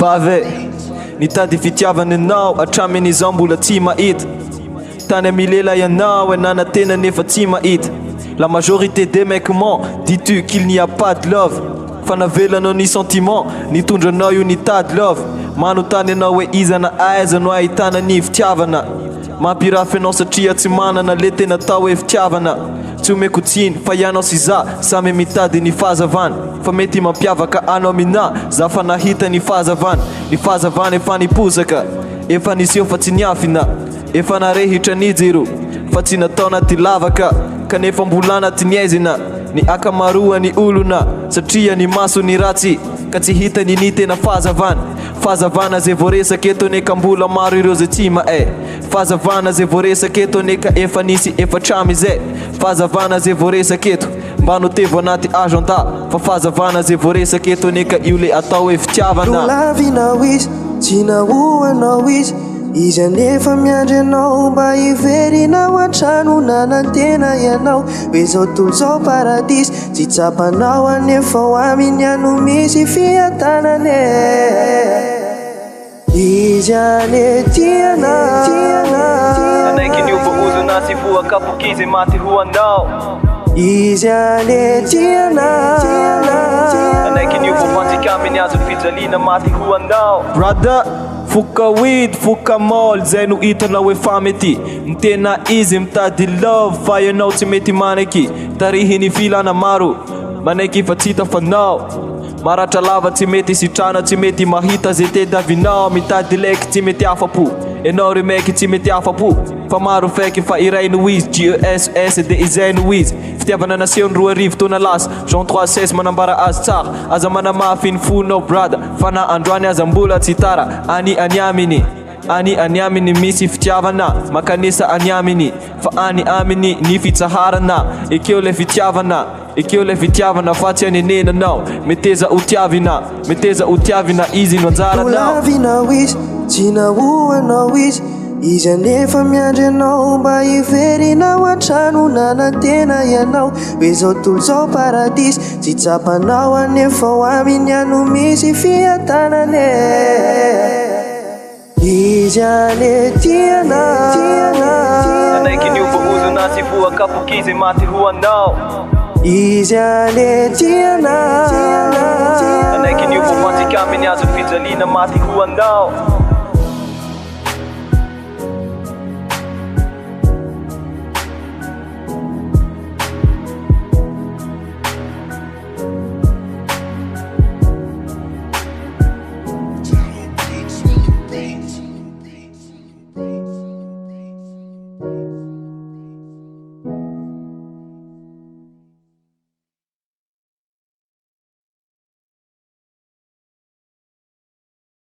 Bave nitady fitiavana anao hatramin'izao mbola tsy mahita tany amilela ianao nanantena nefa tsy mahita. La majorité des mecs ment, dis-tu qu'il n'y a pas de love. Fanavelanao ny sentiment nitondranao io nitady love. Manontany anao hoe iza na aiza no ahitana ny fitiavana. Mampirafy anao satria tsy manana le tena tao hoe fitiavana. Tsy omeko tsiny fa ianao sy za samy mitady ny fahazavana. Fa mety mampiavaka anao amina za fa nahita ny fahazavana. Ny fahazavana efa niposaka, efa niseho fa tsy niafina. Efa narehitra ny jiro fa tsy natao naty lavaka. Kanefa mbola naty niaizina ny akamaroan'ny olona satria ny maso ny ratsy ka tsy hitany ny tena fahazavana. Fahazavana zay voaresaka eto neka mbola maro ireo zay tsy mahay. Fahazavana zay voaresaka eto neka efa nisy efatramy zay. Fahazavana zay voaresaka eto mba notevo anaty agenda. Fa fahazavana zay voaresaka eto neka io le atao hoe fitiavana. Lolavinao izy tsy nahoanao izy izy anefa miandry anao mba hiverinao an-trano nanantena ianao hoe zao tontolo zao paradisy tsy tsapanao anefa ho aminy ano misy fiatanane. Izy ane tiana anaiky ny ovaozona sy voakapokizy maty ho andao. Izy ane tiana anaiky ny ovafantsika aminy azo fijaliana maty ho andao. Brother foka weed, foka mall, zay no hitanao hoe fa mety. Tena izy mitady love fa ianao tsy mety manaky. Tarihiny filana maro manaiky fa tsy hita fanao. Maratra lava tsy mety sitrana, tsy mety mahita zay tediavinao. Mitady leky tsy mety afapo, ianao ry meky tsy mety afapo. Fa maro feky fa iray no izy GESS de izay no izy. Fitiavana naseho ny 2 arivo taona lasa Jean 3:16 manambara azy tsara. Aza manamafy ny fonao brother fa na androany aza mbola tsy tara. Ani aminy misy fitiavana makanisa ani aminy fa ani aminy ny fitsaharana. Ekeo le fitiavana, ekeo le fitiavana fa tsy anenenanao. Meteza ho tiavina izy no anjaranao. Lolavinao izy tsy nahoanao izy izy anefa miandry anao mba hiverinao an-trano nanantena ianao hoe zao tontolo zao paradisy tsy tsapanao anefa ho aminy ano misy fiatanane. Izy ane tiana anaiky ny ovaozona sy voakapokizy maty ho andao. Izy ane tiana anaiky ny ovafantsika aminy azo fijaliana maty ho andao.